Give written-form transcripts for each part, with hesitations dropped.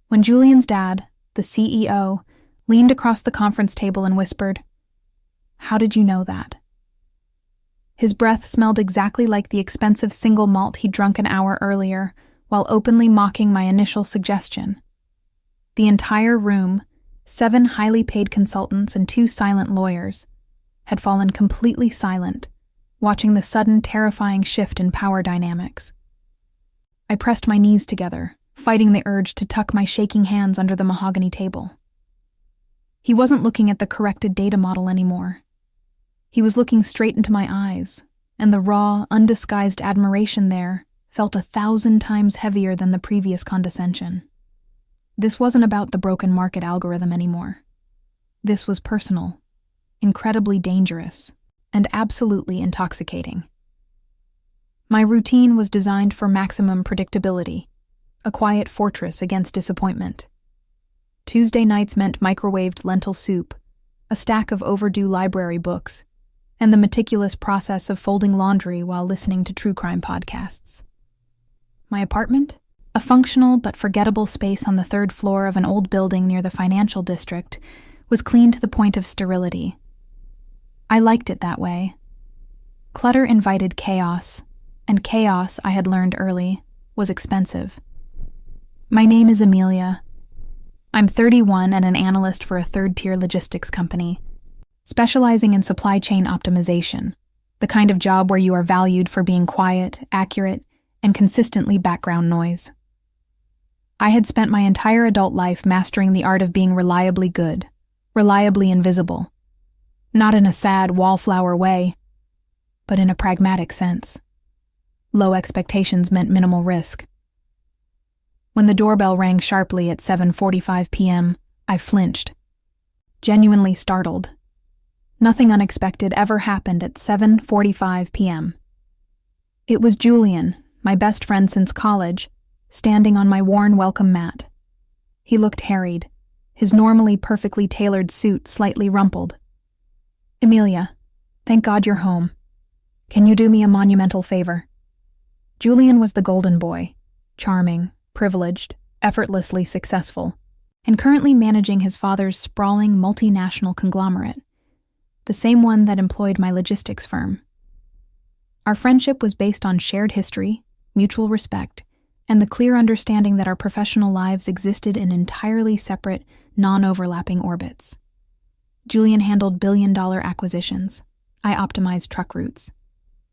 when Julian's dad, the CEO, leaned across the conference table and whispered, "How did you know that?" His breath smelled exactly like the expensive single malt he'd drunk an hour earlier, while openly mocking my initial suggestion. The entire room, 7 highly paid consultants and 2 silent lawyers, had fallen completely silent, watching the sudden terrifying shift in power dynamics. I pressed my knees together, fighting the urge to tuck my shaking hands under the mahogany table. He wasn't looking at the corrected data model anymore. He was looking straight into my eyes, and the raw, undisguised admiration there felt 1,000 times heavier than the previous condescension. This wasn't about the broken market algorithm anymore. This was personal, incredibly dangerous, and absolutely intoxicating. My routine was designed for maximum predictability, a quiet fortress against disappointment. Tuesday nights meant microwaved lentil soup, a stack of overdue library books, and the meticulous process of folding laundry while listening to true crime podcasts. My apartment? A functional but forgettable space on the 3rd floor of an old building near the financial district, was clean to the point of sterility. I liked it that way. Clutter invited chaos, and chaos, I had learned early, was expensive. My name is Amelia. I'm 31 and an analyst for a 3rd-tier logistics company, specializing in supply chain optimization, the kind of job where you are valued for being quiet, accurate, and consistently background noise. I had spent my entire adult life mastering the art of being reliably good, reliably invisible. Not in a sad, wallflower way, but in a pragmatic sense. Low expectations meant minimal risk. When the doorbell rang sharply at 7:45 p.m., I flinched, genuinely startled. Nothing unexpected ever happened at 7:45 p.m. It was Julian, my best friend since college, standing on my worn welcome mat. He looked harried, his normally perfectly tailored suit slightly rumpled. "Amelia, thank God you're home. Can you do me a monumental favor?" Julian was the golden boy, charming, privileged, effortlessly successful, and currently managing his father's sprawling multinational conglomerate, the same one that employed my logistics firm. Our friendship was based on shared history, mutual respect, and the clear understanding that our professional lives existed in entirely separate, non-overlapping orbits. Julian handled billion-dollar acquisitions. I optimized truck routes.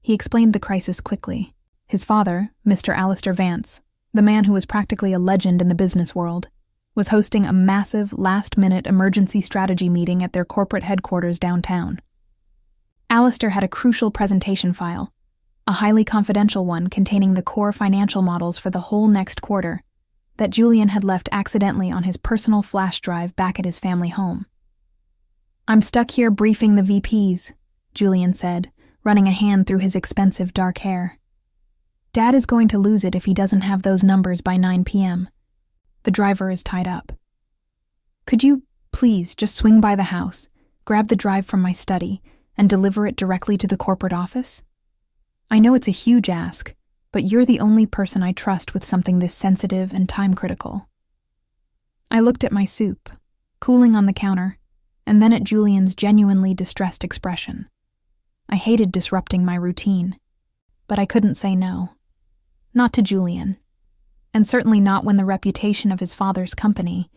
He explained the crisis quickly. His father, Mr. Alistair Vance, the man who was practically a legend in the business world, was hosting a massive, last-minute emergency strategy meeting at their corporate headquarters downtown. Alistair had a crucial presentation file, a highly confidential one containing the core financial models for the whole next quarter, that Julian had left accidentally on his personal flash drive back at his family home. "I'm stuck here briefing the VPs," Julian said, running a hand through his expensive dark hair. "Dad is going to lose it if he doesn't have those numbers by 9 p.m. The driver is tied up. Could you, please, just swing by the house, grab the drive from my study, and deliver it directly to the corporate office? I know it's a huge ask, but you're the only person I trust with something this sensitive and time-critical." I looked at my soup, cooling on the counter, and then at Julian's genuinely distressed expression. I hated disrupting my routine, but I couldn't say no. Not to Julian, and certainly not when the reputation of his father's company,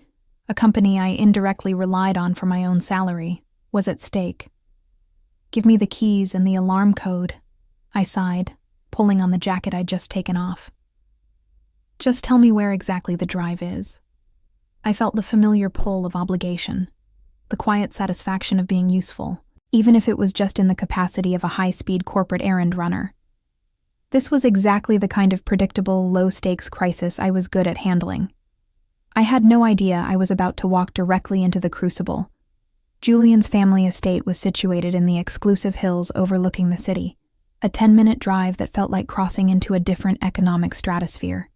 a company I indirectly relied on for my own salary, was at stake. "Give me the keys and the alarm code," I sighed, pulling on the jacket I'd just taken off. "Just tell me where exactly the drive is." I felt the familiar pull of obligation, the quiet satisfaction of being useful, even if it was just in the capacity of a high-speed corporate errand runner. This was exactly the kind of predictable, low-stakes crisis I was good at handling. I had no idea I was about to walk directly into the crucible. Julian's family estate was situated in the exclusive hills overlooking the city, a 10-minute drive that felt like crossing into a different economic stratosphere.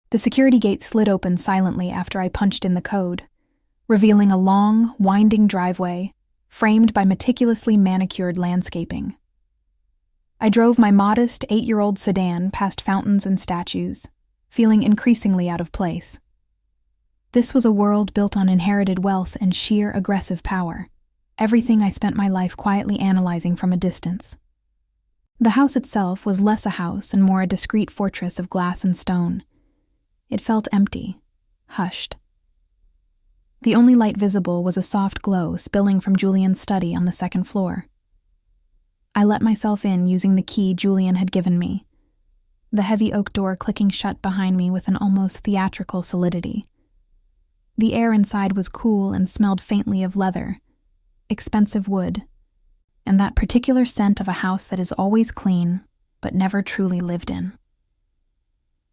The security gate slid open silently after I punched in the code, revealing a long, winding driveway framed by meticulously manicured landscaping. I drove my modest 8-year-old sedan past fountains and statues, feeling increasingly out of place. This was a world built on inherited wealth and sheer aggressive power. Everything I spent my life quietly analyzing from a distance. The house itself was less a house and more a discreet fortress of glass and stone. It felt empty, hushed. The only light visible was a soft glow spilling from Julian's study on the second floor. I let myself in using the key Julian had given me, the heavy oak door clicking shut behind me with an almost theatrical solidity. The air inside was cool and smelled faintly of leather, expensive wood, and that particular scent of a house that is always clean, but never truly lived in.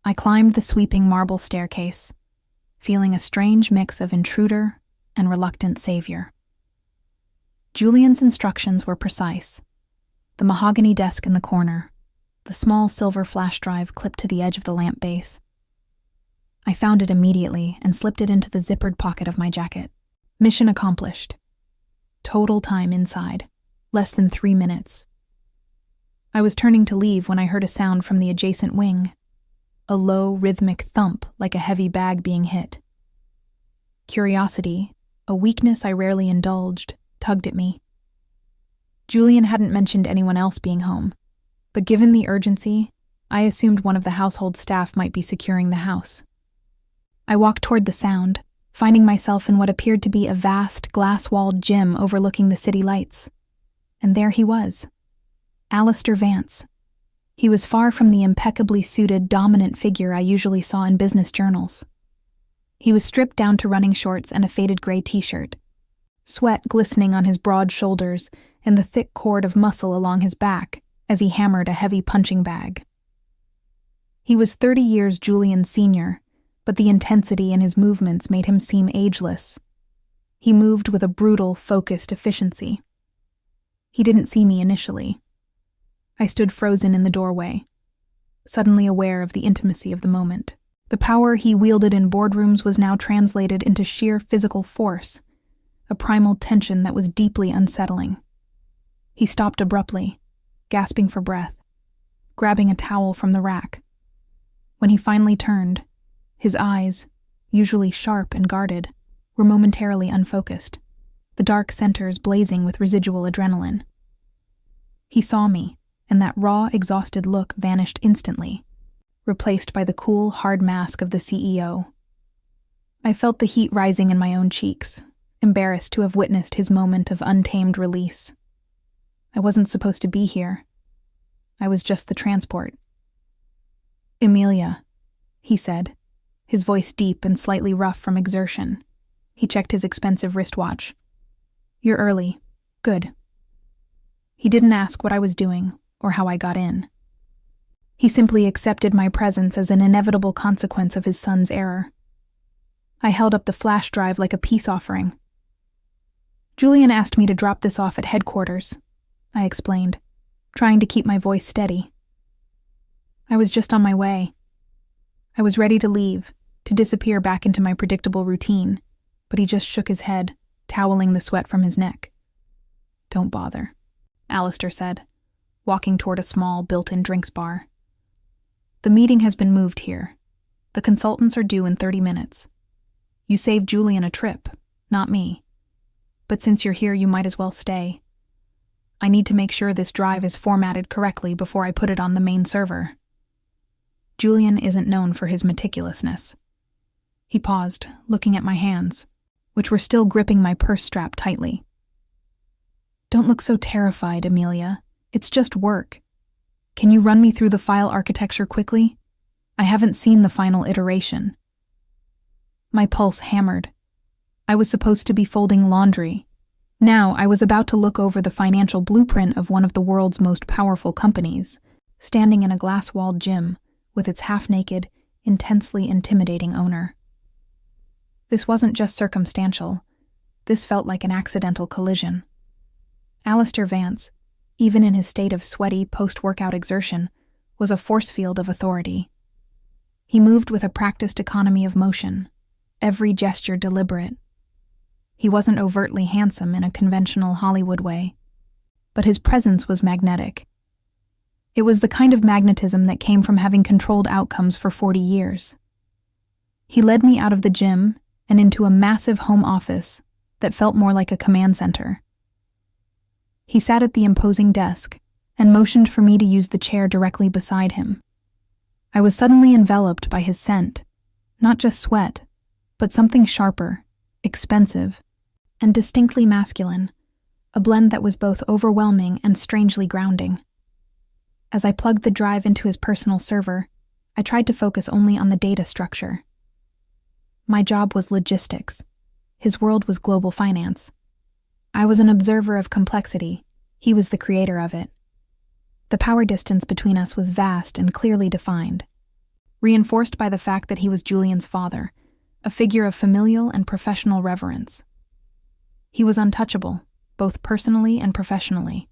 I climbed the sweeping marble staircase, feeling a strange mix of intruder and reluctant savior. Julian's instructions were precise. The mahogany desk in the corner, the small silver flash drive clipped to the edge of the lamp base. I found it immediately and slipped it into the zippered pocket of my jacket. Mission accomplished. Total time inside, less than 3 minutes. I was turning to leave when I heard a sound from the adjacent wing, a low, rhythmic thump like a heavy bag being hit. Curiosity, a weakness I rarely indulged, tugged at me. Julian hadn't mentioned anyone else being home, but given the urgency, I assumed one of the household staff might be securing the house. I walked toward the sound, finding myself in what appeared to be a vast, glass-walled gym overlooking the city lights. And there he was, Alistair Vance. He was far from the impeccably suited, dominant figure I usually saw in business journals. He was stripped down to running shorts and a faded gray t-shirt, sweat glistening on his broad shoulders and the thick cord of muscle along his back as he hammered a heavy punching bag. He was 30 years Julian's senior, but the intensity in his movements made him seem ageless. He moved with a brutal, focused efficiency. He didn't see me initially. I stood frozen in the doorway, suddenly aware of the intimacy of the moment. The power he wielded in boardrooms was now translated into sheer physical force, a primal tension that was deeply unsettling. He stopped abruptly, gasping for breath, grabbing a towel from the rack. When he finally turned, his eyes, usually sharp and guarded, were momentarily unfocused, the dark centers blazing with residual adrenaline. He saw me, and that raw, exhausted look vanished instantly, replaced by the cool, hard mask of the CEO. I felt the heat rising in my own cheeks, embarrassed to have witnessed his moment of untamed release. I wasn't supposed to be here. I was just the transport. "Emilia," he said, his voice deep and slightly rough from exertion. He checked his expensive wristwatch. "You're early. Good." He didn't ask what I was doing or how I got in. He simply accepted my presence as an inevitable consequence of his son's error. I held up the flash drive like a peace offering. "Julian asked me to drop this off at headquarters," I explained, trying to keep my voice steady. I was just on my way. I was ready to leave, to disappear back into my predictable routine, but he just shook his head, toweling the sweat from his neck. "Don't bother," Alistair said, walking toward a small, built-in drinks bar. "The meeting has been moved here. The consultants are due in 30 minutes. You saved Julian a trip, not me. But since you're here, you might as well stay. I need to make sure this drive is formatted correctly before I put it on the main server." Julian isn't known for his meticulousness. He paused, looking at my hands, which were still gripping my purse strap tightly. "Don't look so terrified, Emilia. It's just work. Can you run me through the file architecture quickly? I haven't seen the final iteration." My pulse hammered. I was supposed to be folding laundry. Now I was about to look over the financial blueprint of one of the world's most powerful companies, standing in a glass-walled gym with its half-naked, intensely intimidating owner. This wasn't just circumstantial. This felt like an accidental collision. Alistair Vance, even in his state of sweaty post-workout exertion, was a force field of authority. He moved with a practiced economy of motion, every gesture deliberate. He wasn't overtly handsome in a conventional Hollywood way, but his presence was magnetic. It was the kind of magnetism that came from having controlled outcomes for 40 years. He led me out of the gym and into a massive home office that felt more like a command center. He sat at the imposing desk and motioned for me to use the chair directly beside him. I was suddenly enveloped by his scent, not just sweat, but something sharper, expensive, and distinctly masculine, a blend that was both overwhelming and strangely grounding. As I plugged the drive into his personal server, I tried to focus only on the data structure. My job was logistics. His world was global finance. I was an observer of complexity. He was the creator of it. The power distance between us was vast and clearly defined, reinforced by the fact that he was Julian's father, a figure of familial and professional reverence. He was untouchable, both personally and professionally.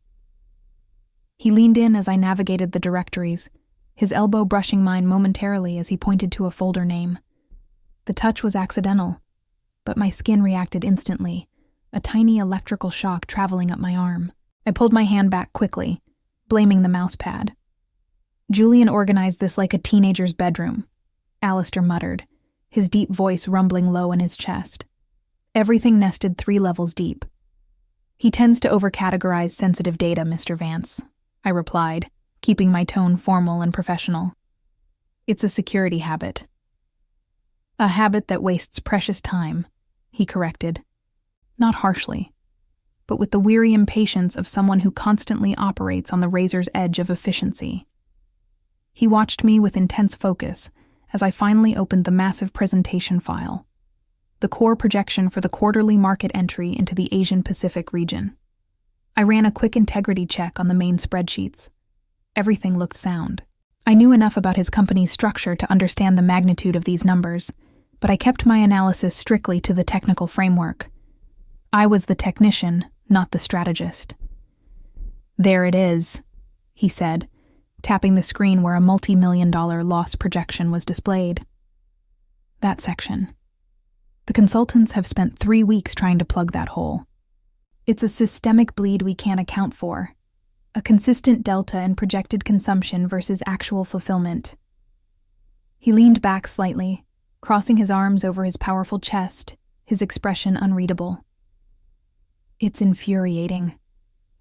He leaned in as I navigated the directories, his elbow brushing mine momentarily as he pointed to a folder name. The touch was accidental, but my skin reacted instantly, a tiny electrical shock traveling up my arm. I pulled my hand back quickly, blaming the mouse pad. Julian organized this like a teenager's bedroom, Alistair muttered, his deep voice rumbling low in his chest. Everything nested 3 levels deep. He tends to overcategorize sensitive data, Mr. Vance, I replied, keeping my tone formal and professional. It's a security habit. A habit that wastes precious time, he corrected. Not harshly, but with the weary impatience of someone who constantly operates on the razor's edge of efficiency. He watched me with intense focus as I finally opened the massive presentation file, the core projection for the quarterly market entry into the Asian-Pacific region. I ran a quick integrity check on the main spreadsheets. Everything looked sound. I knew enough about his company's structure to understand the magnitude of these numbers, but I kept my analysis strictly to the technical framework. I was the technician, not the strategist. There it is, he said, tapping the screen where a multi-million-dollar loss projection was displayed. That section. The consultants have spent 3 weeks trying to plug that hole. It's a systemic bleed we can't account for, a consistent delta in projected consumption versus actual fulfillment. He leaned back slightly, crossing his arms over his powerful chest, his expression unreadable. It's infuriating.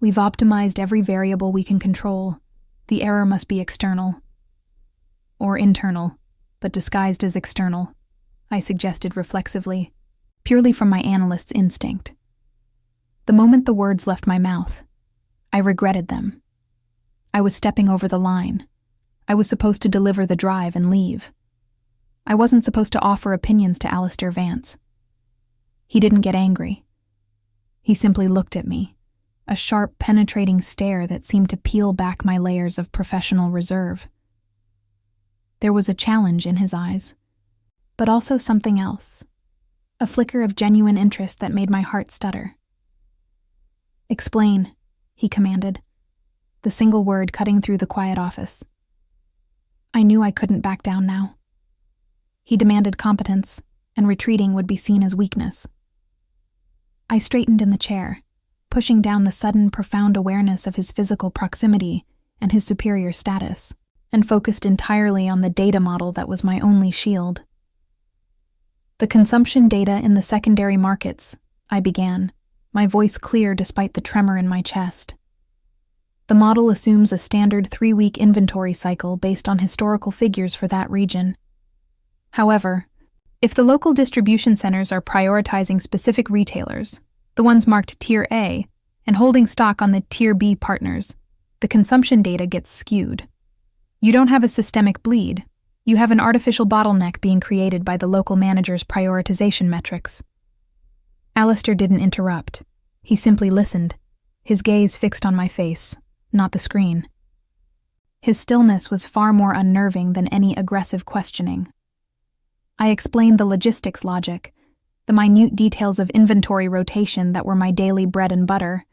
We've optimized every variable we can control. The error must be external. Or internal, but disguised as external, I suggested reflexively, purely from my analyst's instinct. The moment the words left my mouth, I regretted them. I was stepping over the line. I was supposed to deliver the drive and leave. I wasn't supposed to offer opinions to Alistair Vance. He didn't get angry. He simply looked at me, a sharp, penetrating stare that seemed to peel back my layers of professional reserve. There was a challenge in his eyes, but also something else, a flicker of genuine interest that made my heart stutter. "Explain," he commanded, the single word cutting through the quiet office. I knew I couldn't back down now. He demanded competence, and retreating would be seen as weakness. I straightened in the chair, pushing down the sudden, profound awareness of his physical proximity and his superior status, and focused entirely on the data model that was my only shield. The consumption data in the secondary markets, I began, my voice clear despite the tremor in my chest. The model assumes a standard 3-week inventory cycle based on historical figures for that region. However, if the local distribution centers are prioritizing specific retailers, the ones marked Tier A, and holding stock on the Tier B partners, the consumption data gets skewed. You don't have a systemic bleed. You have an artificial bottleneck being created by the local manager's prioritization metrics. Alistair didn't interrupt. He simply listened, his gaze fixed on my face, not the screen. His stillness was far more unnerving than any aggressive questioning. I explained the logistics logic, the minute details of inventory rotation that were my daily bread and butter,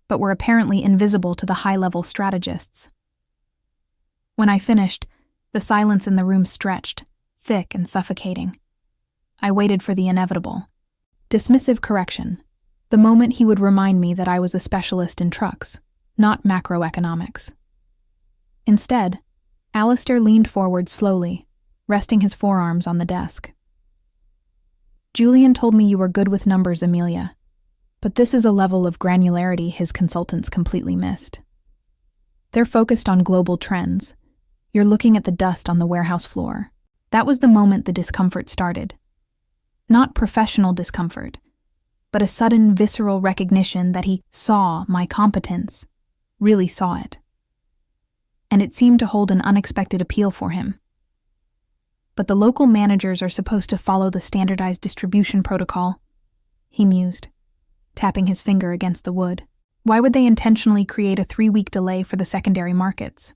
but were apparently invisible to the high-level strategists. When I finished, the silence in the room stretched, thick and suffocating. I waited for the inevitable. Dismissive correction, the moment he would remind me that I was a specialist in trucks, not macroeconomics. Instead, Alistair leaned forward slowly, resting his forearms on the desk. Julian told me you were good with numbers, Amelia. But this is a level of granularity his consultants completely missed. They're focused on global trends. You're looking at the dust on the warehouse floor. That was the moment the discomfort started. Not professional discomfort, but a sudden visceral recognition that he saw my competence, really saw it. And it seemed to hold an unexpected appeal for him. But the local managers are supposed to follow the standardized distribution protocol, he mused, tapping his finger against the wood. Why would they intentionally create a 3-week delay for the secondary markets?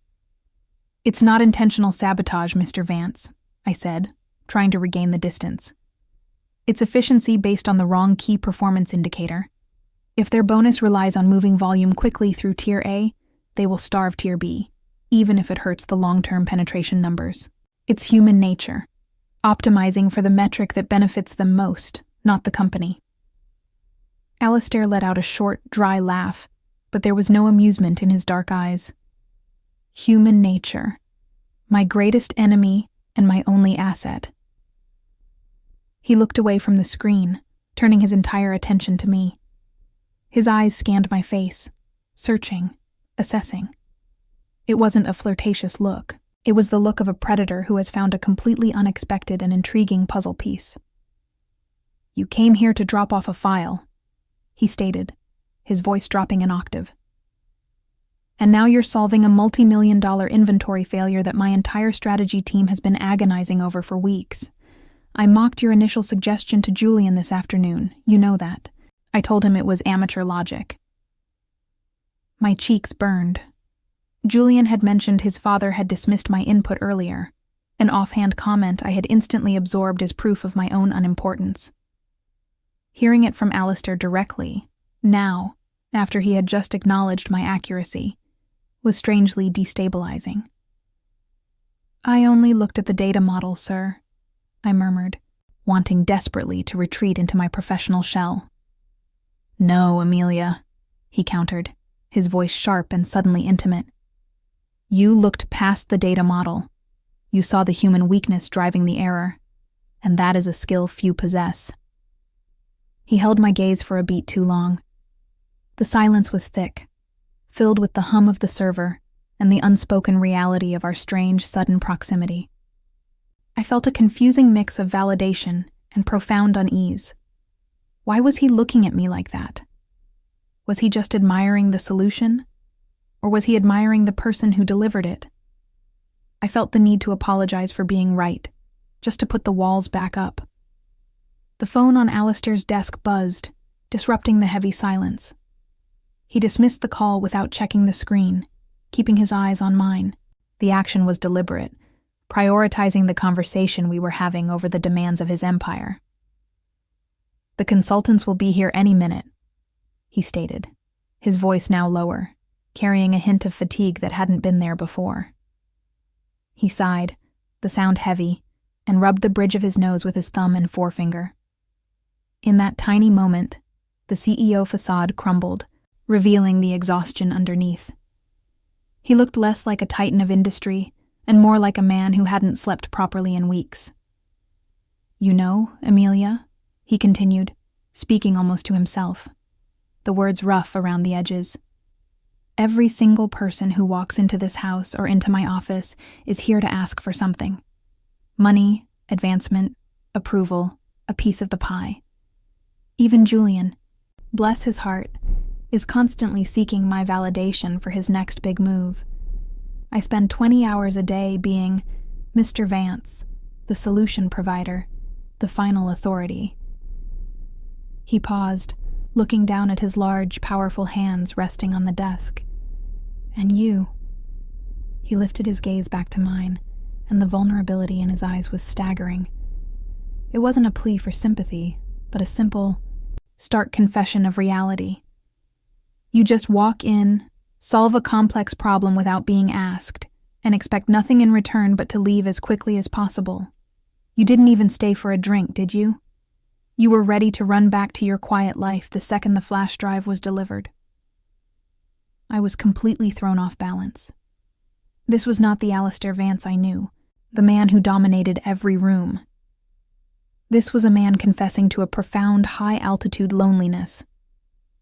It's not intentional sabotage, Mr. Vance, I said, trying to regain the distance. It's efficiency based on the wrong key performance indicator. If their bonus relies on moving volume quickly through Tier A, they will starve Tier B, even if it hurts the long-term penetration numbers. It's human nature, optimizing for the metric that benefits them most, not the company. Alistair let out a short, dry laugh, but there was no amusement in his dark eyes. Human nature, my greatest enemy and my only asset. He looked away from the screen, turning his entire attention to me. His eyes scanned my face, searching, assessing. It wasn't a flirtatious look. It was the look of a predator who has found a completely unexpected and intriguing puzzle piece. You came here to drop off a file, he stated, his voice dropping an octave. And now you're solving a multi-million-dollar inventory failure that my entire strategy team has been agonizing over for weeks. I mocked your initial suggestion to Julian this afternoon, you know that. I told him it was amateur logic. My cheeks burned. Julian had mentioned his father had dismissed my input earlier, an offhand comment I had instantly absorbed as proof of my own unimportance. Hearing it from Alistair directly, now, after he had just acknowledged my accuracy, was strangely destabilizing. I only looked at the data model, sir, I murmured, wanting desperately to retreat into my professional shell. No, Amelia, he countered, his voice sharp and suddenly intimate. You looked past the data model. You saw the human weakness driving the error, and that is a skill few possess. He held my gaze for a beat too long. The silence was thick, filled with the hum of the server and the unspoken reality of our strange, sudden proximity. I felt a confusing mix of validation and profound unease. Why was he looking at me like that? Was he just admiring the solution? Or was he admiring the person who delivered it? I felt the need to apologize for being right, just to put the walls back up. The phone on Alistair's desk buzzed, disrupting the heavy silence. He dismissed the call without checking the screen, keeping his eyes on mine. The action was deliberate, prioritizing the conversation we were having over the demands of his empire. The consultants will be here any minute, he stated, his voice now lower, carrying a hint of fatigue that hadn't been there before. He sighed, the sound heavy, and rubbed the bridge of his nose with his thumb and forefinger. In that tiny moment, the CEO facade crumbled, revealing the exhaustion underneath. He looked less like a titan of industry and more like a man who hadn't slept properly in weeks. You know, Amelia, he continued, speaking almost to himself, the words rough around the edges. Every single person who walks into this house or into my office is here to ask for something. Money, advancement, approval, a piece of the pie. Even Julian, bless his heart, is constantly seeking my validation for his next big move. I spend 20 hours a day being Mr. Vance, the solution provider, the final authority. He paused, looking down at his large, powerful hands resting on the desk. And you. He lifted his gaze back to mine, and the vulnerability in his eyes was staggering. It wasn't a plea for sympathy, but a simple, stark confession of reality. You just walk in, solve a complex problem without being asked, and expect nothing in return but to leave as quickly as possible. You didn't even stay for a drink, did you? You were ready to run back to your quiet life the second the flash drive was delivered. I was completely thrown off balance. This was not the Alistair Vance I knew, the man who dominated every room. This was a man confessing to a profound high-altitude loneliness.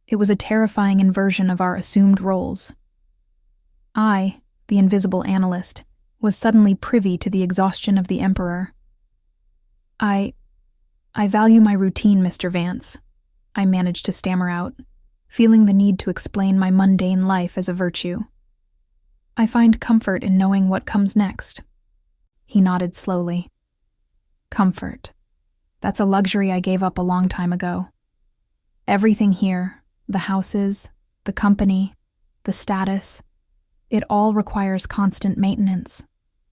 It was a terrifying inversion of our assumed roles. I, the invisible analyst, was suddenly privy to the exhaustion of the Emperor. I value my routine, Mr. Vance, I managed to stammer out, feeling the need to explain my mundane life as a virtue. I find comfort in knowing what comes next. He nodded slowly. Comfort. That's a luxury I gave up a long time ago. Everything here, the houses, the company, the status, it all requires constant maintenance,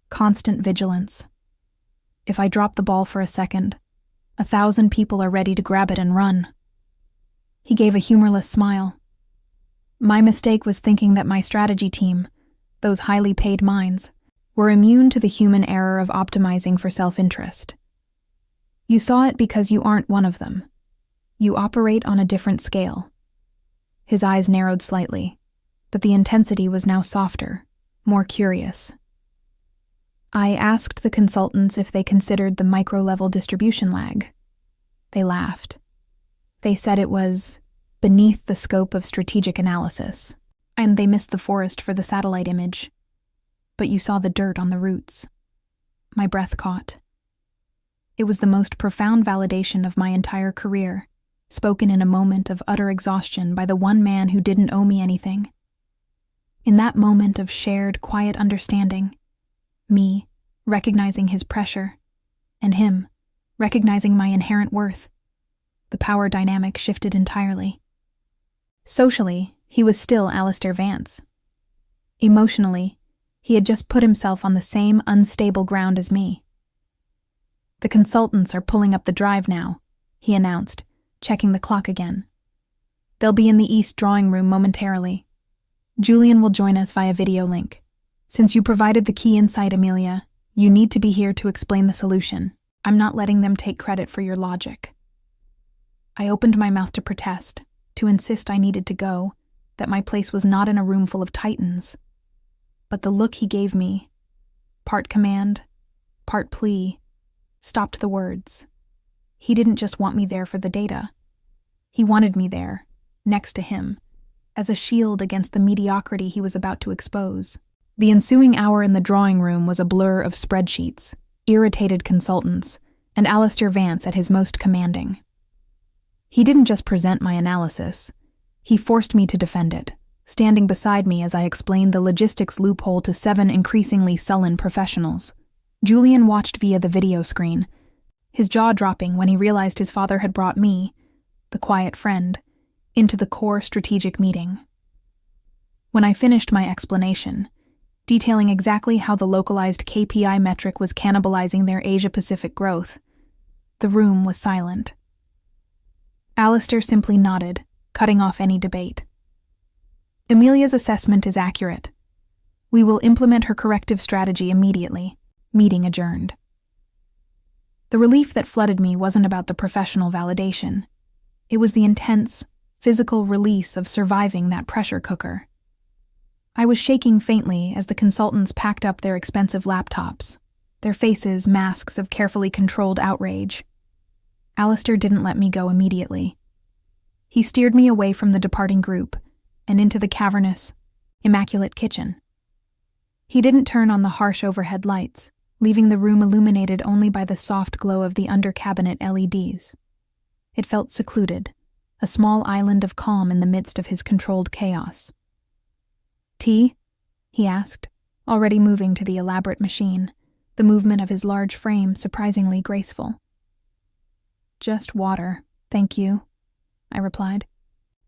constant vigilance. If I drop the ball for a second, 1,000 people are ready to grab it and run. He gave a humorless smile. My mistake was thinking that my strategy team, those highly paid minds, were immune to the human error of optimizing for self-interest. You saw it because you aren't one of them. You operate on a different scale. His eyes narrowed slightly, but the intensity was now softer, more curious. I asked the consultants if they considered the micro-level distribution lag. They laughed. They said it was beneath the scope of strategic analysis, and they missed the forest for the satellite image. But you saw the dirt on the roots. My breath caught. It was the most profound validation of my entire career, spoken in a moment of utter exhaustion by the one man who didn't owe me anything. In that moment of shared, quiet understanding, me recognizing his pressure, and him recognizing my inherent worth, the power dynamic shifted entirely. Socially, he was still Alistair Vance. Emotionally, he had just put himself on the same unstable ground as me. The consultants are pulling up the drive now, he announced, checking the clock again. They'll be in the East drawing room momentarily. Julian will join us via video link. Since you provided the key insight, Amelia, you need to be here to explain the solution. I'm not letting them take credit for your logic. I opened my mouth to protest, to insist I needed to go, that my place was not in a room full of titans. But the look he gave me, part command, part plea, stopped the words. He didn't just want me there for the data. He wanted me there, next to him, as a shield against the mediocrity he was about to expose. The ensuing hour in the drawing room was a blur of spreadsheets, irritated consultants, and Alistair Vance at his most commanding. He didn't just present my analysis. He forced me to defend it, standing beside me as I explained the logistics loophole to 7 increasingly sullen professionals. Julian watched via the video screen, his jaw dropping when he realized his father had brought me, the quiet friend, into the core strategic meeting. When I finished my explanation, detailing exactly how the localized KPI metric was cannibalizing their Asia-Pacific growth, the room was silent. Alistair simply nodded, cutting off any debate. Amelia's assessment is accurate. We will implement her corrective strategy immediately. Meeting adjourned. The relief that flooded me wasn't about the professional validation. It was the intense, physical release of surviving that pressure cooker. I was shaking faintly as the consultants packed up their expensive laptops, their faces masks of carefully controlled outrage. Alistair didn't let me go immediately. He steered me away from the departing group and into the cavernous, immaculate kitchen. He didn't turn on the harsh overhead lights, leaving the room illuminated only by the soft glow of the under-cabinet LEDs. It felt secluded, a small island of calm in the midst of his controlled chaos. "Tea?" he asked, already moving to the elaborate machine, the movement of his large frame surprisingly graceful. "Just water, thank you," I replied,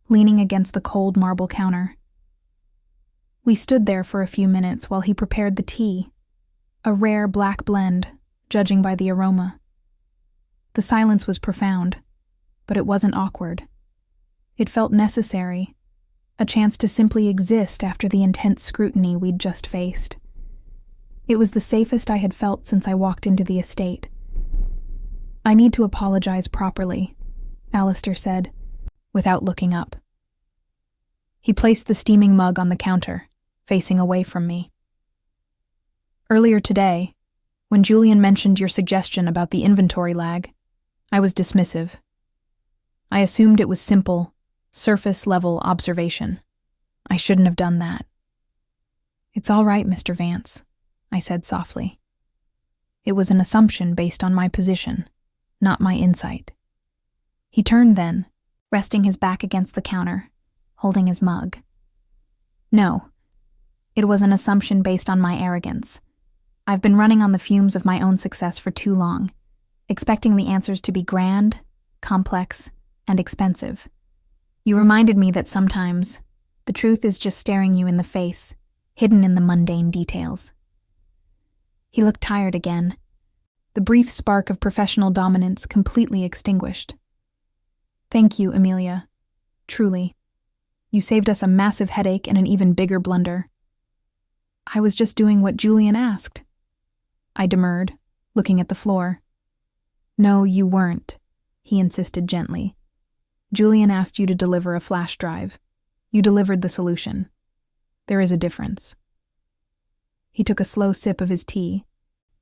leaning against the cold marble counter. We stood there for a few minutes while he prepared the tea, a rare black blend, judging by the aroma. The silence was profound, but it wasn't awkward. It felt necessary, a chance to simply exist after the intense scrutiny we'd just faced. It was the safest I had felt since I walked into the estate. "I need to apologize properly," Alistair said, without looking up. He placed the steaming mug on the counter, facing away from me. "Earlier today, when Julian mentioned your suggestion about the inventory lag, I was dismissive. I assumed it was simple, surface-level observation. I shouldn't have done that. "It's all right, Mr. Vance," I said softly. It was an assumption based on my position, not my insight. He turned then, resting his back against the counter, holding his mug. "No, it was an assumption based on my arrogance. I've been running on the fumes of my own success for too long, expecting the answers to be grand, complex, and expensive. You reminded me that sometimes the truth is just staring you in the face, hidden in the mundane details." He looked tired again, the brief spark of professional dominance completely extinguished. "Thank you, Amelia. Truly. You saved us a massive headache and an even bigger blunder." "I was just doing what Julian asked," I demurred, looking at the floor. "No, you weren't," he insisted gently. "Julian asked you to deliver a flash drive. You delivered the solution. There is a difference." He took a slow sip of his tea,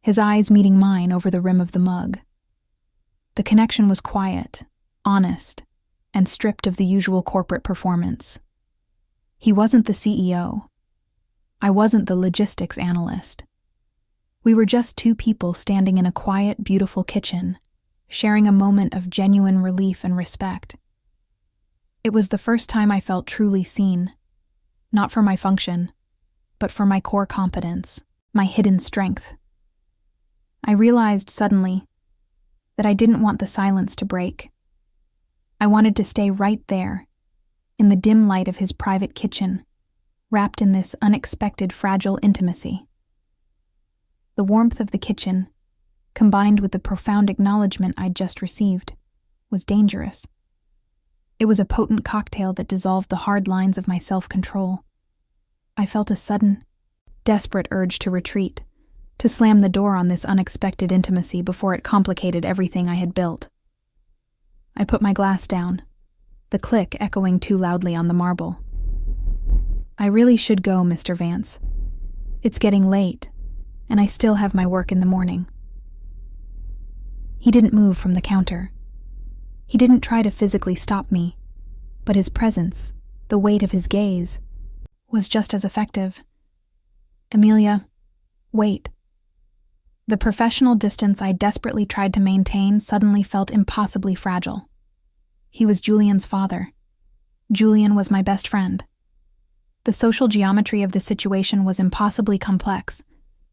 his eyes meeting mine over the rim of the mug. The connection was quiet, honest, and stripped of the usual corporate performance. He wasn't the CEO. I wasn't the logistics analyst. We were just two people standing in a quiet, beautiful kitchen, sharing a moment of genuine relief and respect. It was the first time I felt truly seen, not for my function, but for my core competence, my hidden strength. I realized suddenly that I didn't want the silence to break. I wanted to stay right there, in the dim light of his private kitchen, wrapped in this unexpected fragile intimacy. The warmth of the kitchen, combined with the profound acknowledgement I'd just received, was dangerous. It was a potent cocktail that dissolved the hard lines of my self-control. I felt a sudden, desperate urge to retreat, to slam the door on this unexpected intimacy before it complicated everything I had built. I put my glass down, the click echoing too loudly on the marble. "I really should go, Mr. Vance. It's getting late, and I still have my work in the morning." He didn't move from the counter. He didn't try to physically stop me, but his presence, the weight of his gaze, was just as effective. "Amelia, wait." The professional distance I desperately tried to maintain suddenly felt impossibly fragile. He was Julian's father. Julian was my best friend. The social geometry of the situation was impossibly complex,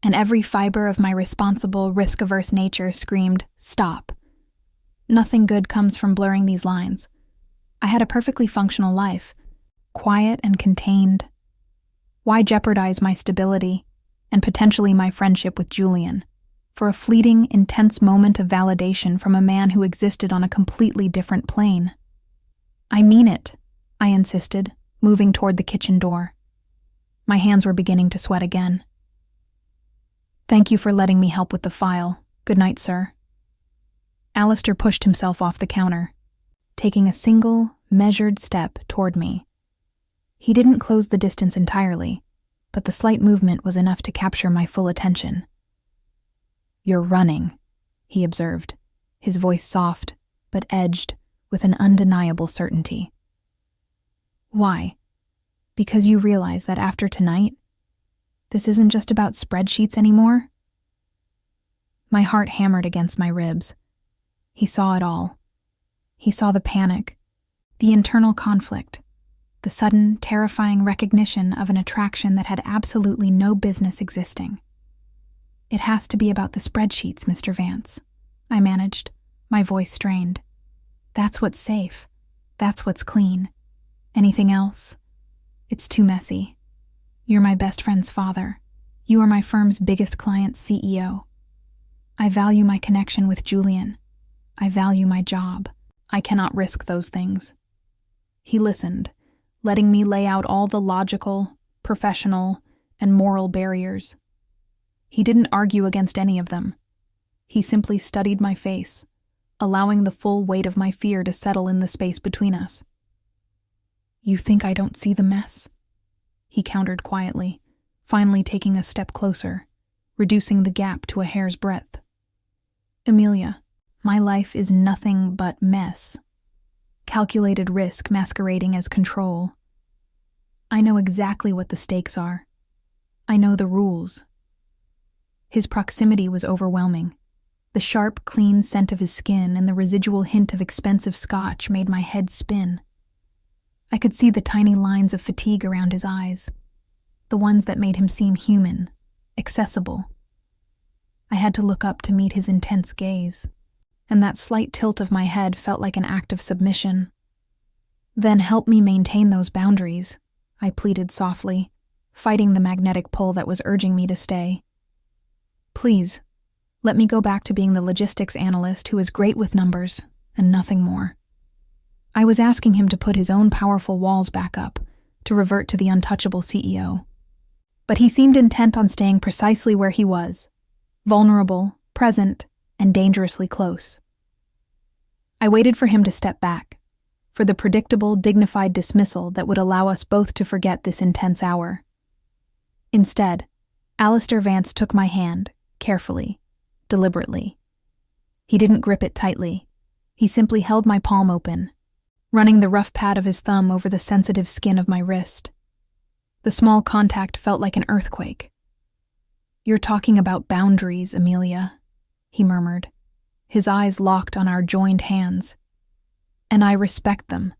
and every fiber of my responsible, risk-averse nature screamed, "Stop." Nothing good comes from blurring these lines. I had a perfectly functional life, quiet and contained. Why jeopardize my stability, and potentially my friendship with Julian, for a fleeting, intense moment of validation from a man who existed on a completely different plane? "I mean it," I insisted, moving toward the kitchen door. My hands were beginning to sweat again. "Thank you for letting me help with the file. Good night, sir." Alistair pushed himself off the counter, taking a single, measured step toward me. He didn't close the distance entirely, but the slight movement was enough to capture my full attention. "You're running," he observed, his voice soft, but edged with an undeniable certainty. "Why? Because you realize that after tonight, this isn't just about spreadsheets anymore?" My heart hammered against my ribs. He saw it all. He saw the panic, the internal conflict, the sudden, terrifying recognition of an attraction that had absolutely no business existing. "It has to be about the spreadsheets, Mr. Vance," I managed, my voice strained. "That's what's safe. That's what's clean. Anything else? It's too messy. You're my best friend's father. You are my firm's biggest client's CEO. I value my connection with Julian. I value my job. I cannot risk those things." He listened, letting me lay out all the logical, professional, and moral barriers. He didn't argue against any of them. He simply studied my face, allowing the full weight of my fear to settle in the space between us. "You think I don't see the mess?" He countered quietly, finally taking a step closer, reducing the gap to a hair's breadth. "Amelia, My life is nothing but mess. Calculated risk masquerading as control. I know exactly what the stakes are. I know the rules. His proximity was overwhelming. The sharp, clean scent of his skin and the residual hint of expensive scotch made my head spin. I could see the tiny lines of fatigue around his eyes, the ones that made him seem human, accessible. I had to look up to meet his intense gaze, and that slight tilt of my head felt like an act of submission. "Then help me maintain those boundaries," I pleaded softly, fighting the magnetic pull that was urging me to stay. "Please, let me go back to being the logistics analyst who is great with numbers, and nothing more." I was asking him to put his own powerful walls back up, to revert to the untouchable CEO. But he seemed intent on staying precisely where he was, vulnerable, present, and dangerously close. I waited for him to step back, for the predictable, dignified dismissal that would allow us both to forget this intense hour. Instead, Alistair Vance took my hand, carefully, deliberately. He didn't grip it tightly. He simply held my palm open, running the rough pad of his thumb over the sensitive skin of my wrist. The small contact felt like an earthquake. "You're talking about boundaries, Amelia," he murmured, his eyes locked on our joined hands. "And I respect them.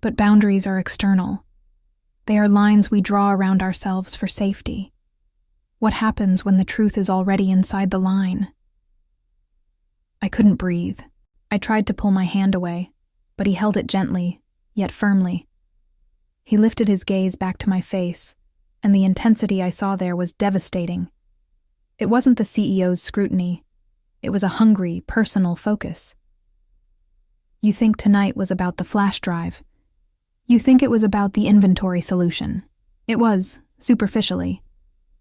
But boundaries are external. They are lines we draw around ourselves for safety. What happens when the truth is already inside the line?" I couldn't breathe. I tried to pull my hand away, but he held it gently, yet firmly. He lifted his gaze back to my face, and the intensity I saw there was devastating. It wasn't the CEO's scrutiny. It was a hungry, personal focus. "You think tonight was about the flash drive. You think it was about the inventory solution. It was, superficially.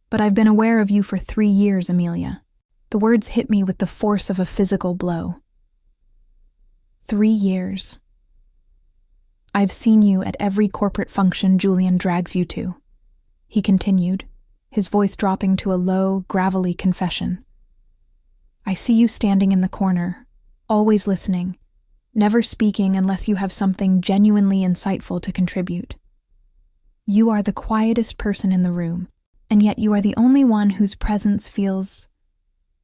But I've been aware of you for 3 years, Amelia." The words hit me with the force of a physical blow. 3 years. "I've seen you at every corporate function Julian drags you to," he continued, his voice dropping to a low, gravelly confession. "I see you standing in the corner, always listening, never speaking unless you have something genuinely insightful to contribute. You are the quietest person in the room, and yet you are the only one whose presence feels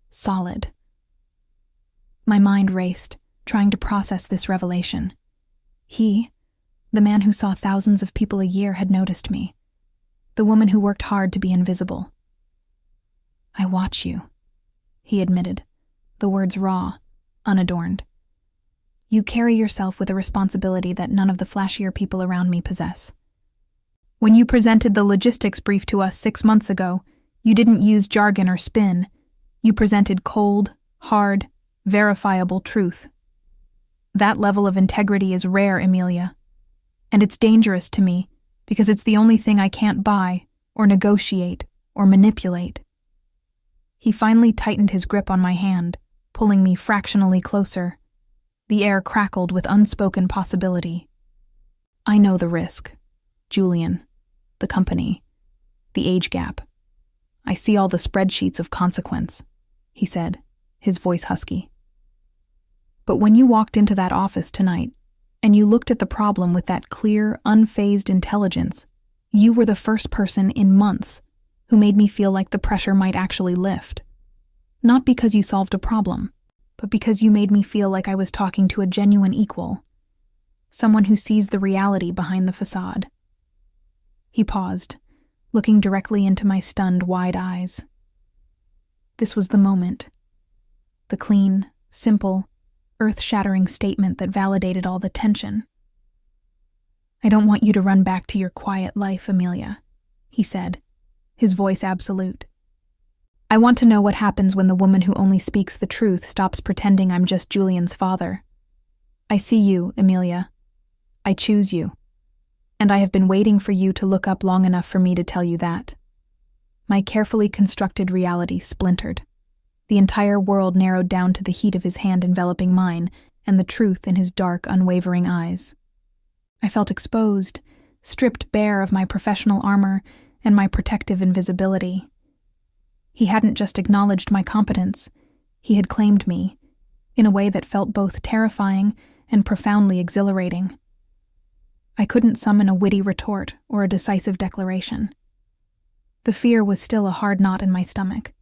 solid." My mind raced, trying to process this revelation. He, the man who saw thousands of people a year, had noticed me. The woman who worked hard to be invisible. "I watch you," he admitted, the words raw, unadorned. "You carry yourself with a responsibility that none of the flashier people around me possess. When you presented the logistics brief to us 6 months ago, you didn't use jargon or spin. You presented cold, hard, verifiable truth. That level of integrity is rare, Amelia. And it's dangerous to me because it's the only thing I can't buy or negotiate or manipulate." He finally tightened his grip on my hand, pulling me fractionally closer. The air crackled with unspoken possibility. "I know the risk. Julian. The company. The age gap. I see all the spreadsheets of consequence," he said, his voice husky. "But when you walked into that office tonight, and you looked at the problem with that clear, unfazed intelligence, you were the first person in months who made me feel like the pressure might actually lift. Not because you solved a problem, but because you made me feel like I was talking to a genuine equal, someone who sees the reality behind the facade." He paused, looking directly into my stunned, wide eyes. This was the moment. The clean, simple, earth-shattering statement that validated all the tension. "I don't want you to run back to your quiet life, Amelia," he said, his voice absolute. "I want to know what happens when the woman who only speaks the truth stops pretending I'm just Julian's father. I see you, Amelia. I choose you. And I have been waiting for you to look up long enough for me to tell you that." My carefully constructed reality splintered. The entire world narrowed down to the heat of his hand enveloping mine and the truth in his dark, unwavering eyes. I felt exposed, stripped bare of my professional armor and my protective invisibility. He hadn't just acknowledged my competence. He had claimed me, in a way that felt both terrifying and profoundly exhilarating. I couldn't summon a witty retort or a decisive declaration. The fear was still a hard knot in my stomach,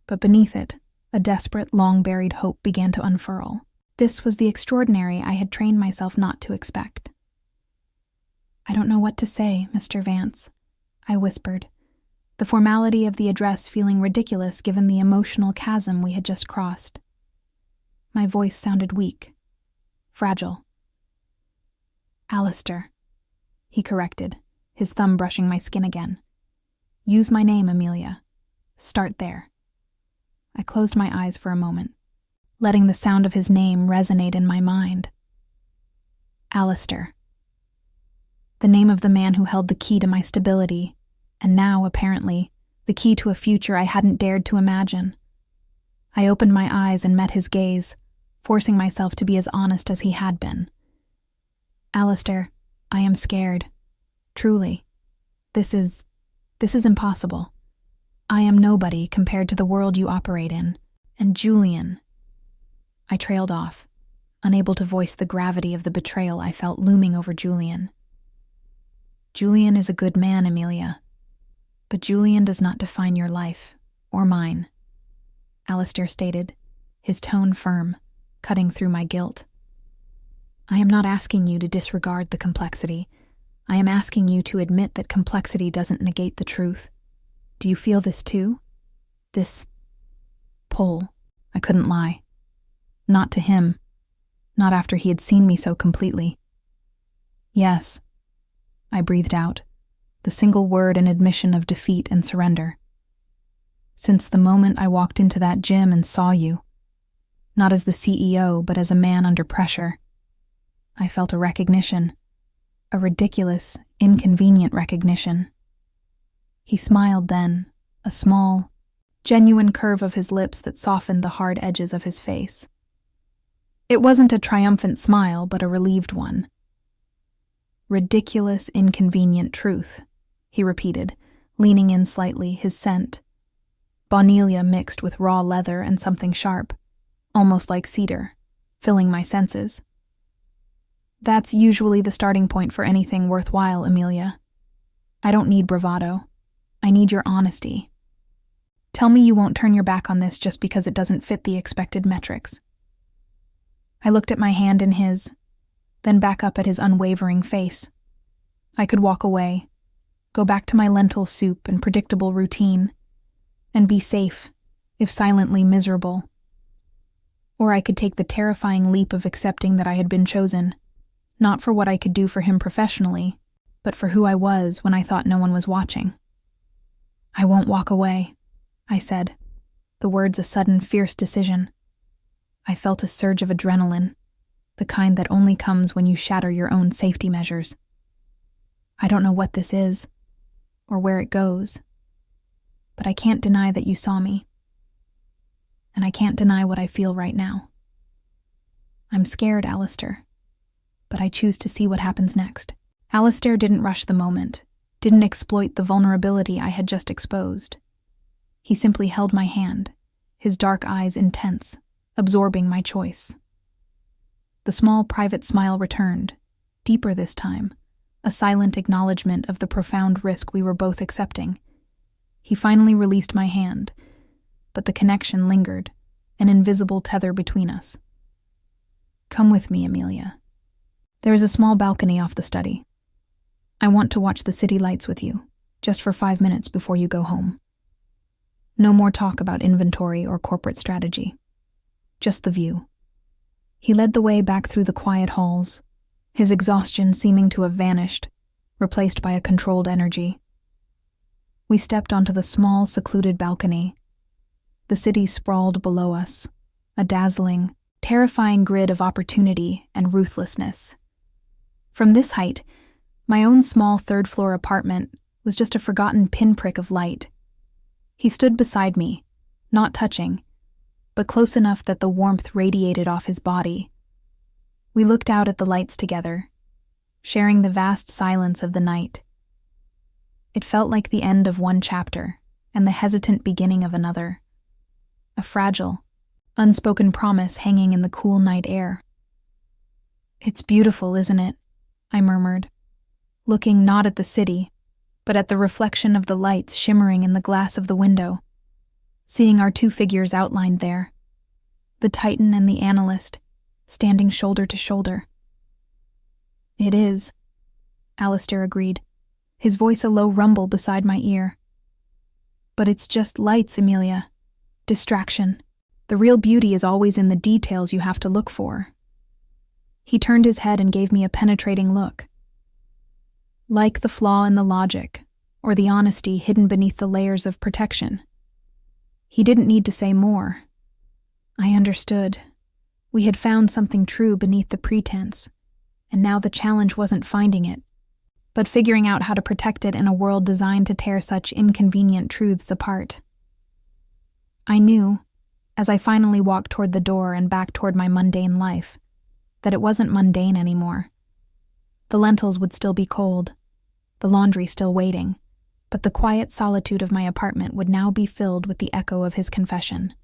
but beneath it, a desperate, long-buried hope began to unfurl. This was the extraordinary I had trained myself not to expect. "I don't know what to say, Mr. Vance," I whispered, the formality of the address feeling ridiculous given the emotional chasm we had just crossed. My voice sounded weak, fragile. "Alistair," he corrected, his thumb brushing my skin again. "Use my name, Amelia. Start there." I closed my eyes for a moment, letting the sound of his name resonate in my mind. Alistair. The name of the man who held the key to my stability, and now, apparently, the key to a future I hadn't dared to imagine. I opened my eyes and met his gaze, forcing myself to be as honest as he had been. "Alistair, I am scared. Truly. This is impossible. I am nobody compared to the world you operate in. And Julian." I trailed off, unable to voice the gravity of the betrayal I felt looming over Julian. "Julian is a good man, Amelia. But Julian does not define your life, or mine," Alistair stated, his tone firm, cutting through my guilt. "I am not asking you to disregard the complexity. I am asking you to admit that complexity doesn't negate the truth. Do you feel this too? This pull?" I couldn't lie. Not to him. Not after he had seen me so completely. "Yes," I breathed out, the single word an admission of defeat and surrender. "Since the moment I walked into that gym and saw you, not as the CEO, but as a man under pressure, I felt a recognition, a ridiculous, inconvenient recognition." He smiled then, a small, genuine curve of his lips that softened the hard edges of his face. It wasn't a triumphant smile, but a relieved one. "Ridiculous, inconvenient truth," he repeated, leaning in slightly, his scent. Baunelia mixed with raw leather and something sharp, almost like cedar, filling my senses. "That's usually the starting point for anything worthwhile, Amelia. I don't need bravado. I need your honesty. Tell me you won't turn your back on this just because it doesn't fit the expected metrics." I looked at my hand in his, then back up at his unwavering face. I could walk away, go back to my lentil soup and predictable routine, and be safe, if silently miserable. Or I could take the terrifying leap of accepting that I had been chosen, not for what I could do for him professionally, but for who I was when I thought no one was watching. "I won't walk away," I said, the words a sudden, fierce decision. I felt a surge of adrenaline, the kind that only comes when you shatter your own safety measures. "I don't know what this is, or where it goes, but I can't deny that you saw me. And I can't deny what I feel right now. I'm scared, Alistair, but I choose to see what happens next." Alistair didn't rush the moment, didn't exploit the vulnerability I had just exposed. He simply held my hand, his dark eyes intense, absorbing my choice. The small private smile returned, deeper this time, a silent acknowledgement of the profound risk we were both accepting. He finally released my hand, but the connection lingered, an invisible tether between us. "Come with me, Amelia. There is a small balcony off the study. I want to watch the city lights with you, just for 5 minutes before you go home. No more talk about inventory or corporate strategy. Just the view." He led the way back through the quiet halls, his exhaustion seeming to have vanished, replaced by a controlled energy. We stepped onto the small, secluded balcony. The city sprawled below us, a dazzling, terrifying grid of opportunity and ruthlessness. From this height, my own small third-floor apartment was just a forgotten pinprick of light. He stood beside me, not touching, but close enough that the warmth radiated off his body. We looked out at the lights together, sharing the vast silence of the night. It felt like the end of one chapter and the hesitant beginning of another. A fragile, unspoken promise hanging in the cool night air. "It's beautiful, isn't it?" I murmured, looking not at the city, but at the reflection of the lights shimmering in the glass of the window, seeing our two figures outlined there, the Titan and the analyst, standing shoulder to shoulder. "It is," Alistair agreed, his voice a low rumble beside my ear. "But it's just lights, Amelia. Distraction. The real beauty is always in the details you have to look for." He turned his head and gave me a penetrating look. Like the flaw in the logic, or the honesty hidden beneath the layers of protection. He didn't need to say more. I understood. We had found something true beneath the pretense, and now the challenge wasn't finding it, but figuring out how to protect it in a world designed to tear such inconvenient truths apart. I knew, as I finally walked toward the door and back toward my mundane life, that it wasn't mundane anymore. The lentils would still be cold, the laundry still waiting, but the quiet solitude of my apartment would now be filled with the echo of his confession.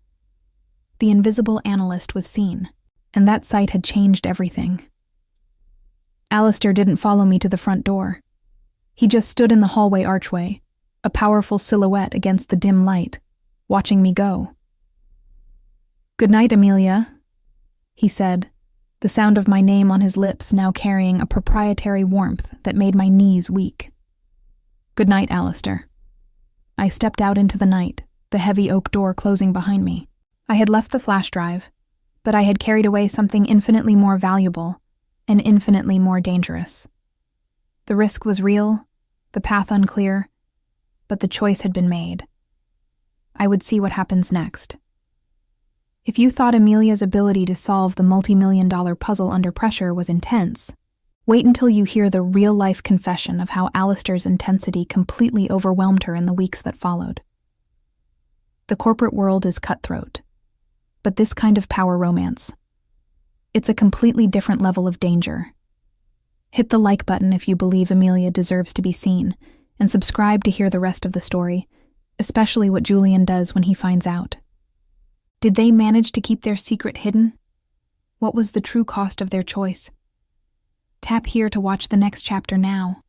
The invisible analyst was seen, and that sight had changed everything. Alistair didn't follow me to the front door. He just stood in the hallway archway, a powerful silhouette against the dim light, watching me go. "Good night, Amelia," he said, the sound of my name on his lips now carrying a proprietary warmth that made my knees weak. "Good night, Alistair." I stepped out into the night, the heavy oak door closing behind me. I had left the flash drive, but I had carried away something infinitely more valuable and infinitely more dangerous. The risk was real, the path unclear, but the choice had been made. I would see what happens next. If you thought Amelia's ability to solve the multi-million-dollar puzzle under pressure was intense, wait until you hear the real-life confession of how Alistair's intensity completely overwhelmed her in the weeks that followed. The corporate world is cutthroat, but this kind of power romance, it's a completely different level of danger. Hit the like button if you believe Amelia deserves to be seen, and subscribe to hear the rest of the story, especially what Julian does when he finds out. Did they manage to keep their secret hidden? What was the true cost of their choice? Tap here to watch the next chapter now.